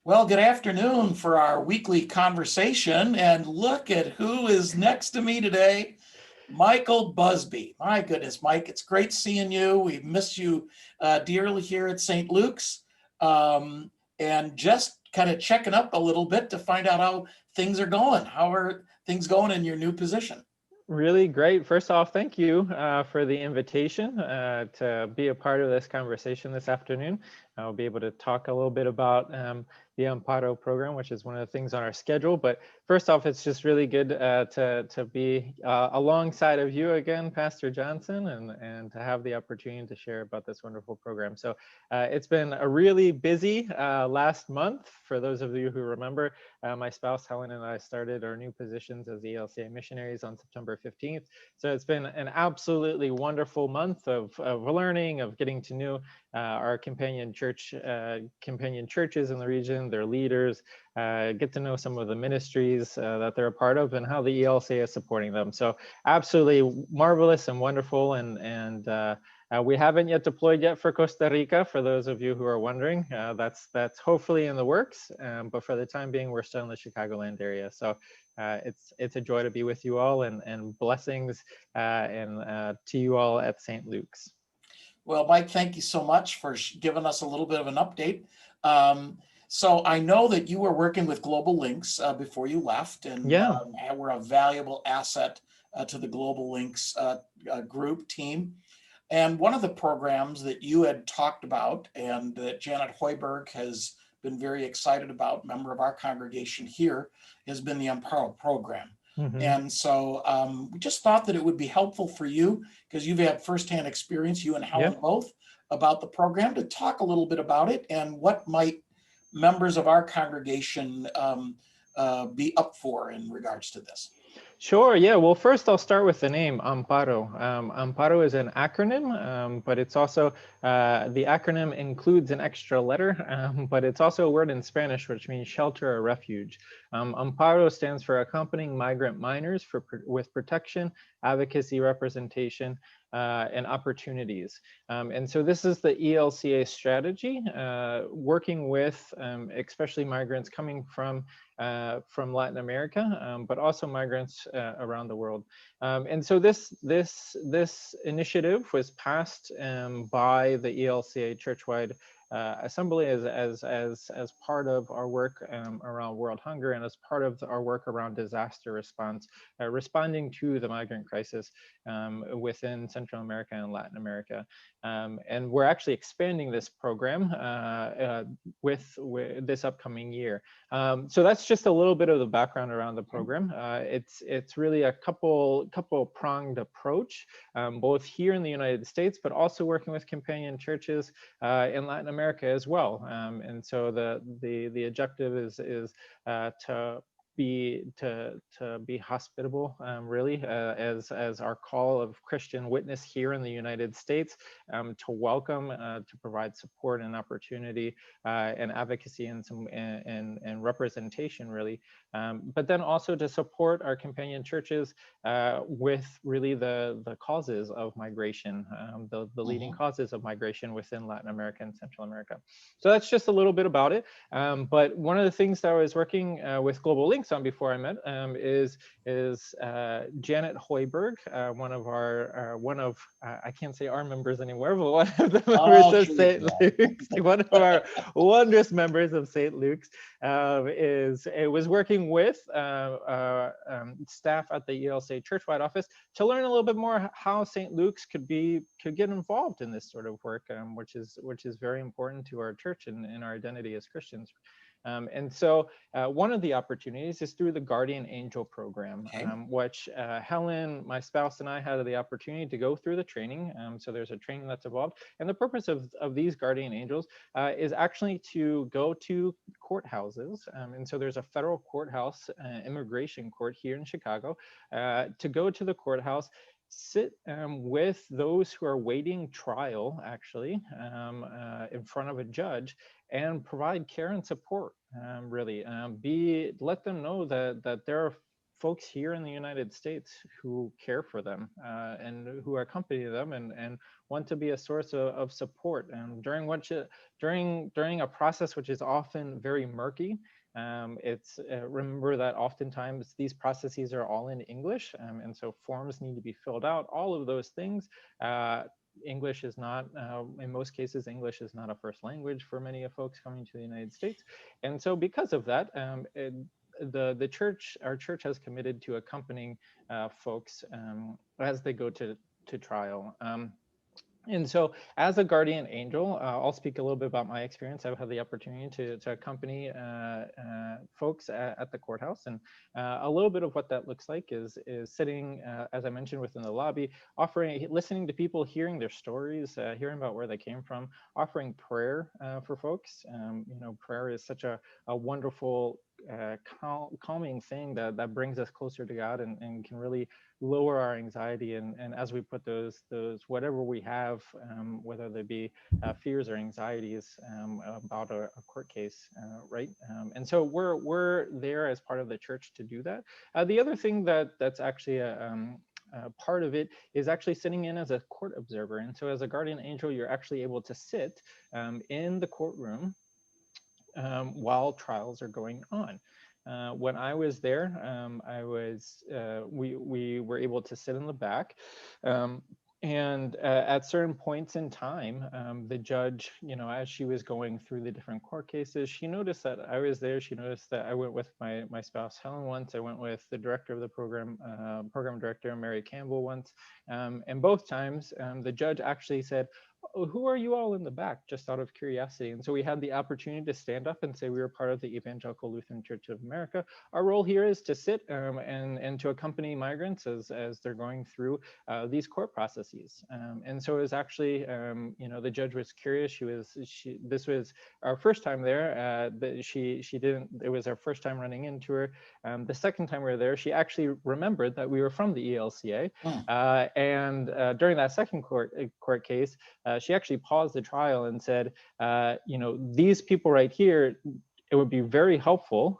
Well, good afternoon for our weekly conversation. And look at who is next to me today. Michael Busby. My goodness, Mike, it's great seeing you. We've missed you dearly here at St. Luke's. And just kind of checking up a little bit to find out how things are going. How are things going in your new position? Really great. First off, thank you for the invitation to be a part of this conversation this afternoon. I'll be able to talk a little bit about the Amparo program, which is one of the things on our schedule. But first off, it's just really good to be alongside of you again, Pastor Johnson, and to have the opportunity to share about this wonderful program. So it's been a really busy last month. For those of you who remember, my spouse Helen and I started our new positions as ELCA missionaries on September 15th. So it's been an absolutely wonderful month of learning, of getting to know our companion churches in the region, their leaders, get to know some of the ministries that they're a part of and how the ELCA is supporting them. So absolutely marvelous and wonderful. And we haven't yet deployed yet for Costa Rica, for those of you who are wondering. That's hopefully in the works, but for the time being, we're still in the Chicagoland area. So it's a joy to be with you all, and blessings to you all at St. Luke's. Well, Mike, thank you so much for giving us a little bit of an update. So I know that you were working with Global Links before you left, and Yeah. were a valuable asset to the Global Links group team. And one of the programs that you had talked about and that Janet Hoiberg has been very excited about, member of our congregation here, has been the Amparo program. Mm-hmm. And so we just thought that it would be helpful for you, because you've had firsthand experience, you and Helen both, about the program, to talk a little bit about it and what might members of our congregation be up for in regards to this. Sure. Yeah. Well, first I'll start with the name Amparo. Amparo is an acronym, but it's also the acronym includes an extra letter, but it's also a word in Spanish which means shelter or refuge. Amparo stands for Accompanying Migrant Minors with Protection, Advocacy, Representation, and Opportunities. And so this is the ELCA strategy, working with especially migrants coming from Latin America, but also migrants around the world. And so this initiative was passed by the ELCA Churchwide Assembly as part of our work around world hunger, and as part of our work around disaster response, responding to the migrant crisis within Central America and Latin America. And we're actually expanding this program with this upcoming year. So that's just a little bit of the background around the program. It's really a couple pronged approach, both here in the United States, but also working with companion churches in Latin America as well. And so the objective is to be hospitable, really, as our call of Christian witness here in the United States, to welcome, to provide support and opportunity and advocacy and representation, really, but then also to support our companion churches with really the causes of migration, the leading causes of migration within Latin America and Central America. So that's just a little bit about it. But one of the things that I was working with Global Links on before I met is Janet Hoiberg, one of I can't say our members anymore, but one of the members of St. Luke's, one of our wondrous members of St. Luke's, was working with staff at the ELCA Churchwide office to learn a little bit more how St. Luke's could get involved in this sort of work, which is very important to our church and our identity as Christians. And so one of the opportunities is through the Guardian Angel program, which Helen, my spouse, and I had the opportunity to go through the training. So there's a training that's involved. And the purpose of these Guardian Angels is actually to go to courthouses. And so there's a federal courthouse, immigration court here in Chicago, to go to the courthouse, sit with those who are waiting trial, actually, in front of a judge, and provide care and support, really. Let them know that there are folks here in the United States who care for them and who accompany them and want to be a source of support. And during a process which is often very murky, it's remember that oftentimes these processes are all in English, and so forms need to be filled out, all of those things. English is not, in most cases, English is not a first language for many of folks coming to the United States. And so because of that, the church, our church has committed to accompanying folks as they go to trial. And so as a guardian angel, I'll speak a little bit about my experience. I've had the opportunity to accompany folks at the courthouse, and a little bit of what that looks like is sitting, as I mentioned, within the lobby, listening to people, hearing their stories, hearing about where they came from, offering prayer for folks. You know, prayer is such a wonderful calming thing that brings us closer to God and can really lower our anxiety, and as we put those whatever we have, whether they be fears or anxieties about a court case, right? And so we're there as part of the church to do that. The other thing that's actually part of it is actually sitting in as a court observer. And so as a guardian angel, you're actually able to sit in the courtroom while trials are going on. When I was there, we were able to sit in the back, and at certain points in time, the judge, you know, as she was going through the different court cases, she noticed that I was there. She noticed that I went with my spouse Helen once. I went with the director of the program, program director Mary Campbell once, and both times the judge actually said, "Oh, who are you all in the back?" just out of curiosity. And so we had the opportunity to stand up and say we were part of the Evangelical Lutheran Church of America. Our role here is to sit and to accompany migrants as they're going through these court processes. And so it was actually, you know, the judge was curious. This was our first time there. It was our first time running into her. The second time we were there, she actually remembered that we were from the ELCA. And during that second court case, she actually paused the trial and said, you know, these people right here, it would be very helpful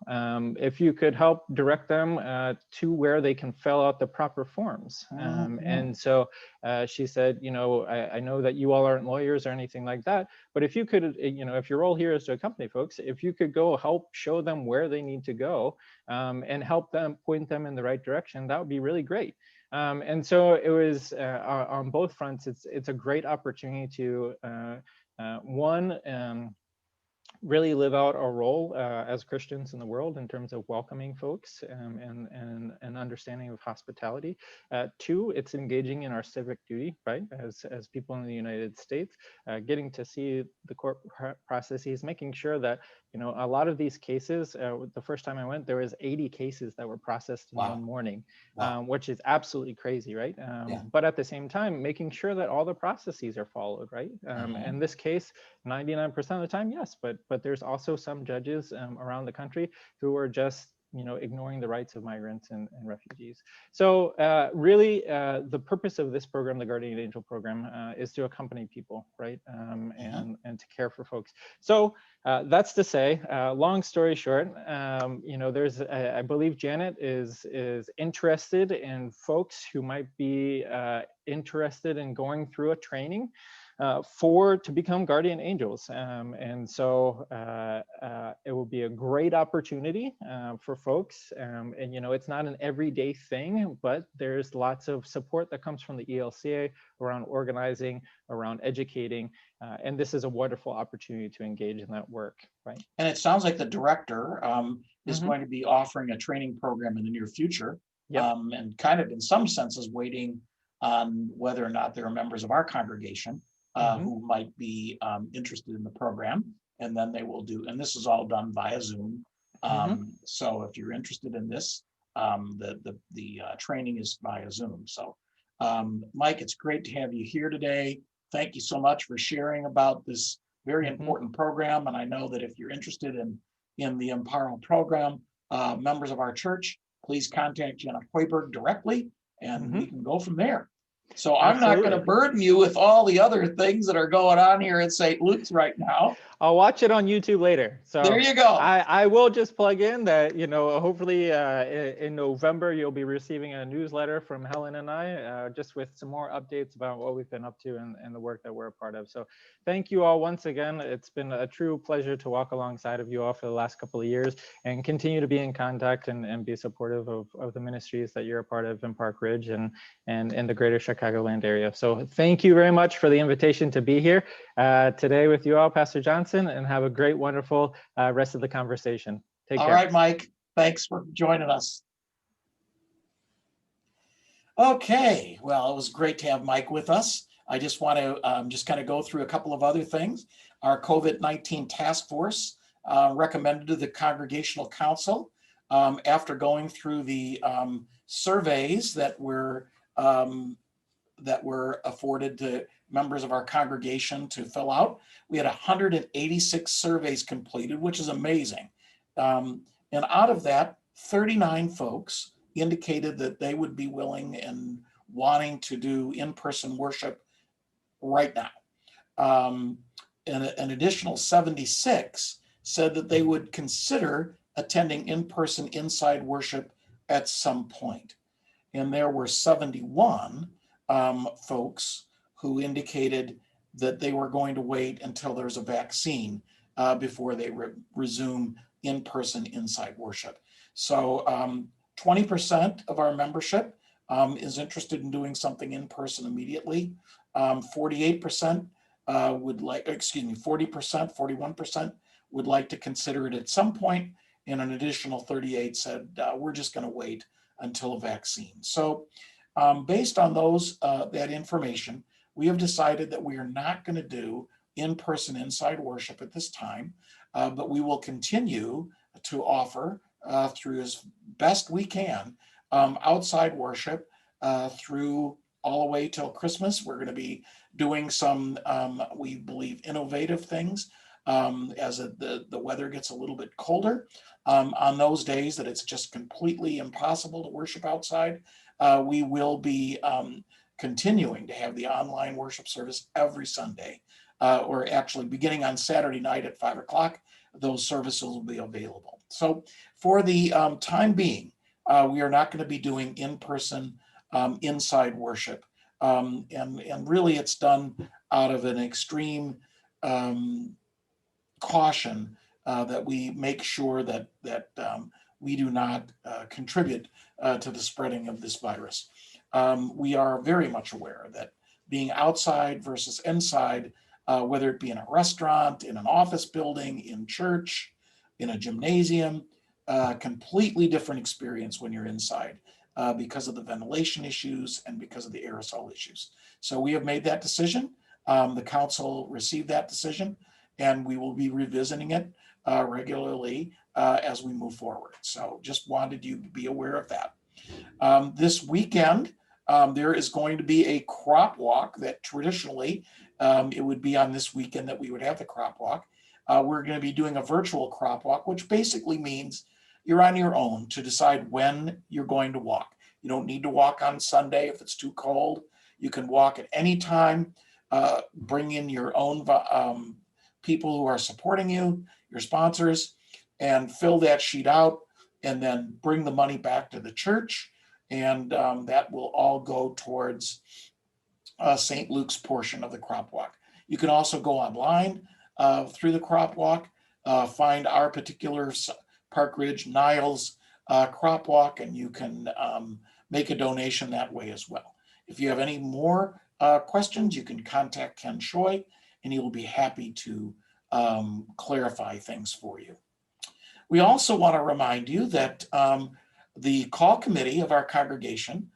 if you could help direct them to where they can fill out the proper forms. And so she said, you know, I know that you all aren't lawyers or anything like that, but if you could, you know, if your role here is to accompany folks, if you could go help show them where they need to go and help them, point them in the right direction, that would be really great. And so it was on both fronts. It's a great opportunity to really live out our role as Christians in the world in terms of welcoming folks and understanding of hospitality. Two, it's engaging in our civic duty, right? As people in the United States, getting to see the court processes, making sure that, you know, a lot of these cases, the first time I went, there was 80 cases that were processed in one morning, which is absolutely crazy, right? But at the same time, making sure that all the processes are followed, right? In this case, 99% of the time, yes, but there's also some judges around the country who are just, you know, ignoring the rights of migrants and refugees. So really, the purpose of this program, the Guardian Angel program, is to accompany people, right, and to care for folks. So that's to say, long story short, you know, there's, I believe Janet is interested in folks who might be interested in going through a training to become guardian angels. And so it will be a great opportunity for folks. And, you know, it's not an everyday thing, but there's lots of support that comes from the ELCA around organizing, around educating. And this is a wonderful opportunity to engage in that work, right? And it sounds like the director is going to be offering a training program in the near future. And kind of in some senses waiting on whether or not there are members of our congregation who might be interested in the program, and then they will do, and this is all done via Zoom. So if you're interested in this, the training is via Zoom. So Mike, it's great to have you here today. Thank you so much for sharing about this very important program. And I know that if you're interested in the Amparo program, members of our church, please contact Janet Hoiberg directly, and we can go from there. So I'm not going to Absolutely. burden you with all the other things that are going on here at St. Luke's right now. I'll watch it on YouTube later. There So you go. I will just plug in that, hopefully in November, you'll be receiving a newsletter from Helen and I, just with some more updates about what we've been up to and the work that we're a part of. So thank you all once again. It's been a true pleasure to walk alongside of you all for the last couple of years and continue to be in contact and be supportive of the ministries that you're a part of in Park Ridge and in the greater Chicagoland area. So thank you very much for the invitation to be here today with you all, Pastor Johnson, and have a great, wonderful rest of the conversation. Take care. All right, Mike. Thanks for joining us. Okay, well, it was great to have Mike with us. I just want to just kind of go through a couple of other things. Our COVID-19 task force recommended to the Congregational Council after going through the surveys that were afforded to members of our congregation to fill out. We had 186 surveys completed, which is amazing. And out of that, 39 folks indicated that they would be willing and wanting to do in-person worship right now. And an additional 76 said that they would consider attending in-person inside worship at some point. And there were 71 folks who indicated that they were going to wait until there's a vaccine before they resume in-person inside worship. So 20% of our membership is interested in doing something in person immediately. 48% would like, 41% would like to consider it at some point, and an additional 38 said, we're just going to wait until a vaccine. So based on that information, we have decided that we are not going to do in-person inside worship at this time, but we will continue to offer through as best we can outside worship through all the way till Christmas. We're going to be doing some, we believe, innovative things as the weather gets a little bit colder. On those days that it's just completely impossible to worship outside, we will be continuing to have the online worship service every Sunday, or actually beginning on Saturday night at 5 o'clock, those services will be available. So for the time being, we are not going to be doing in-person inside worship. And really it's done out of an extreme caution that we make sure that we do not contribute to the spreading of this virus. We are very much aware that being outside versus inside, whether it be in a restaurant, in an office building, in church, in a gymnasium, completely different experience when you're inside because of the ventilation issues and because of the aerosol issues. So we have made that decision. The council received that decision, and we will be revisiting it regularly as we move forward. So just wanted you to be aware of that. This weekend, there is going to be a crop walk that traditionally it would be on this weekend that we would have the crop walk. We're going to be doing a virtual crop walk, which basically means you're on your own to decide when you're going to walk. You don't need to walk on Sunday if it's too cold. You can walk at any time. Bring in your own people who are supporting you, your sponsors, and fill that sheet out, and then bring the money back to the church. And that will all go towards St. Luke's portion of the crop walk. You can also go online through the crop walk, find our particular Park Ridge Niles crop walk, and you can make a donation that way as well. If you have any more questions, you can contact Ken Choi, and he will be happy to clarify things for you. We also want to remind you that the call committee of our congregation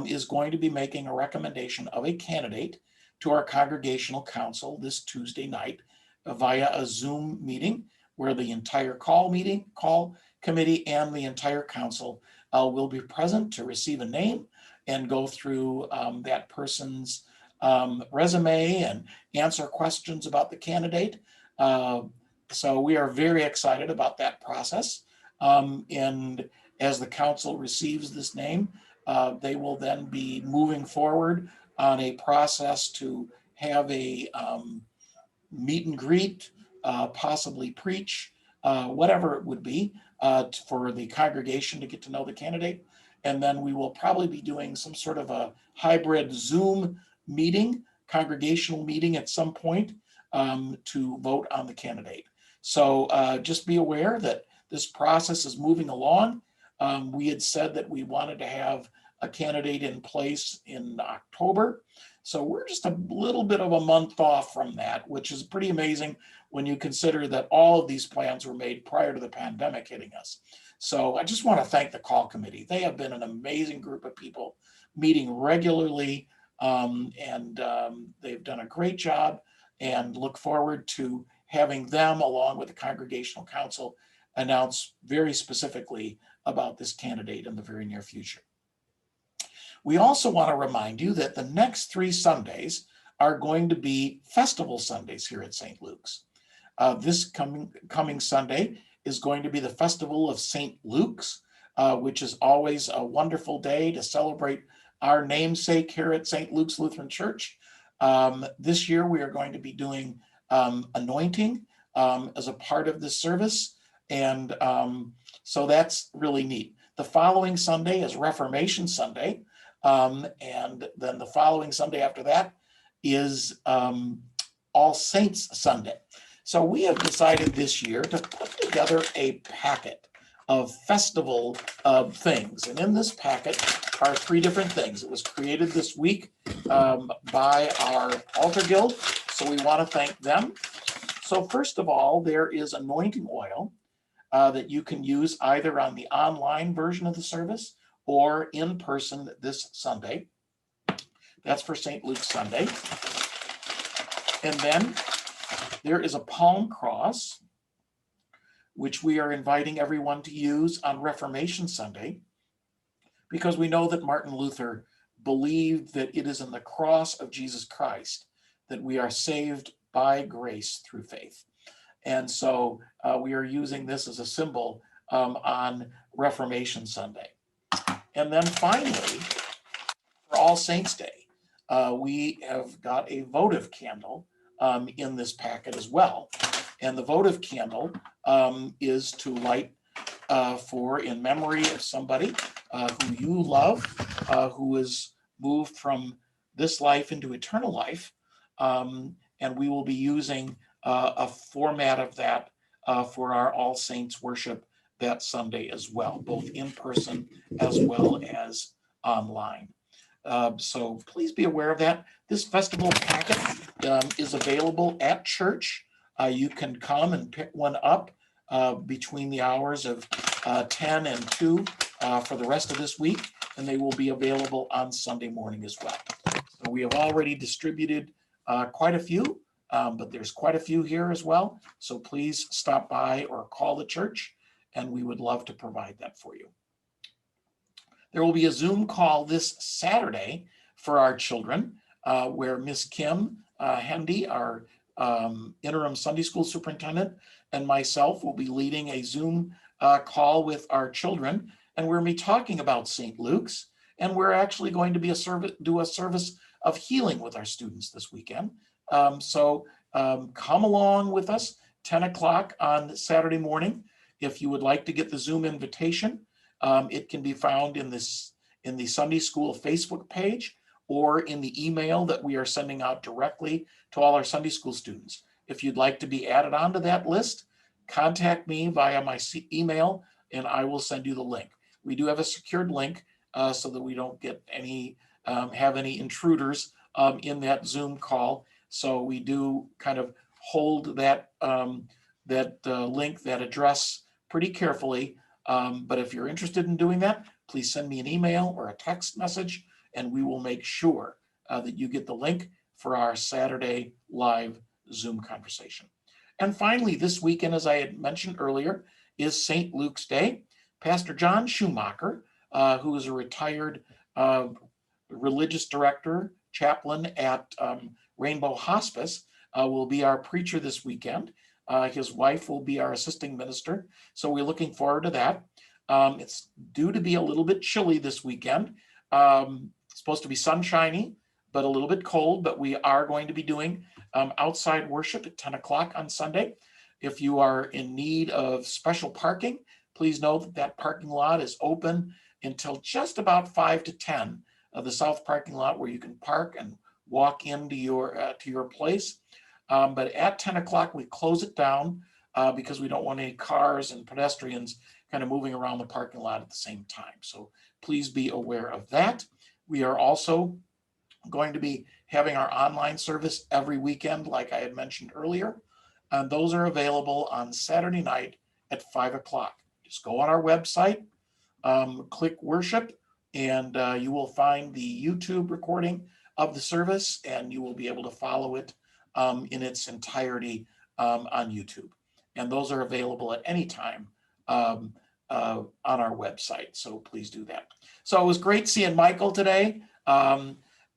is going to be making a recommendation of a candidate to our congregational council this Tuesday night via a Zoom meeting where the entire call committee and the entire council will be present to receive a name and go through that person's resume and answer questions about the candidate. So we are very excited about that process. And as the council receives this name, they will then be moving forward on a process to have a meet and greet, possibly preach, whatever it would be, for the congregation to get to know the candidate. And then we will probably be doing some sort of a hybrid Zoom meeting, congregational meeting at some point, to vote on the candidate. So just be aware that this process is moving along. We had said that we wanted to have a candidate in place in October. So we're just a little bit of a month off from that, which is pretty amazing when you consider that all of these plans were made prior to the pandemic hitting us. So I just want to thank the call committee. They have been an amazing group of people meeting regularly, and they've done a great job, and look forward to having them, along with the Congregational Council, announce very specifically about this candidate in the very near future. We also want to remind you that the next 3 Sundays are going to be festival Sundays here at St. Luke's. This coming Sunday is going to be the Festival of St. Luke's, which is always a wonderful day to celebrate our namesake here at St. Luke's Lutheran Church. This year we are going to be doing anointing as a part of this service, and so that's really neat. The following Sunday is Reformation Sunday. And then the following Sunday after that is All Saints Sunday. So we have decided this year to put together a packet of festival things. And in this packet are 3 different things. It was created this week by our Altar Guild, so we want to thank them. So first of all, there is anointing oil that you can use either on the online version of the service or in person this Sunday. That's for St. Luke's Sunday. And then there is a palm cross, which we are inviting everyone to use on Reformation Sunday, because we know that Martin Luther believed that it is in the cross of Jesus Christ that we are saved by grace through faith. And so we are using this as a symbol on Reformation Sunday. And then finally, for All Saints Day, we have got a votive candle in this packet as well. And the votive candle is to light for in memory of somebody who you love, who is moved from this life into eternal life. And we will be using a format of that for our All Saints worship that Sunday as well, both in person as well as online. So please be aware of that. This festival packet is available at church. You can come and pick one up between the hours of 10 and 2 for the rest of this week, and they will be available on Sunday morning as well. So we have already distributed quite a few, but there's quite a few here as well. So please stop by or call the church, and we would love to provide that for you. There will be a Zoom call this Saturday for our children, where Miss Kim Hendy, our interim Sunday school superintendent, and myself will be leading a Zoom call with our children, and we're going to be talking about St. Luke's, and we're actually going to be do a service of healing with our students this weekend. So come along with us, 10 o'clock on Saturday morning. If you would like to get the Zoom invitation, it can be found in the Sunday School Facebook page or in the email that we are sending out directly to all our Sunday School students. If you'd like to be added onto that list, contact me via my email and I will send you the link. We do have a secured link so that we don't get have any intruders in that Zoom call. So we do kind of hold that link, that address pretty carefully. But if you're interested in doing that, please send me an email or a text message, and we will make sure that you get the link for our Saturday live Zoom conversation. And finally, this weekend, as I had mentioned earlier, is St. Luke's Day. Pastor John Schumacher, who is a retired religious director, chaplain at Rainbow Hospice, will be our preacher this weekend. His wife will be our assisting minister. So we're looking forward to that. It's due to be a little bit chilly this weekend. It's supposed to be sunshiny, but a little bit cold, but we are going to be doing outside worship at 10 o'clock on Sunday. If you are in need of special parking, please know that that parking lot is open until just about 5 to 10 of the south parking lot, where you can park and walk into your place. But at 10 o'clock, we close it down because we don't want any cars and pedestrians kind of moving around the parking lot at the same time. So please be aware of that. We are also going to be having our online service every weekend, like I had mentioned earlier. And those are available on Saturday night at 5 o'clock. Just go on our website, click worship, and you will find the YouTube recording of the service, and you will be able to follow it in its entirety on YouTube. And those are available at any time on our website. So please do that. So it was great seeing Michael today.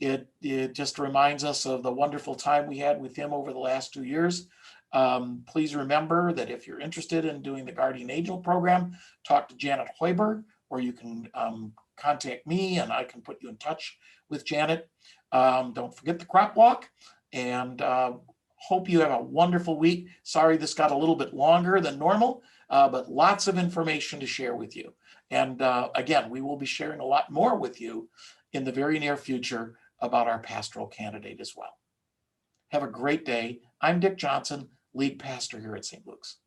It just reminds us of the wonderful time we had with him over the last 2 years. Please remember that if you're interested in doing the Guardian Angel program, talk to Janet Hoiberg, or you can contact me and I can put you in touch with Janet. Don't forget the crop walk, and hope you have a wonderful week. Sorry this got a little bit longer than normal, but lots of information to share with you. And again, we will be sharing a lot more with you in the very near future about our pastoral candidate as well. Have a great day. I'm Dick Johnson, lead pastor here at St. Luke's.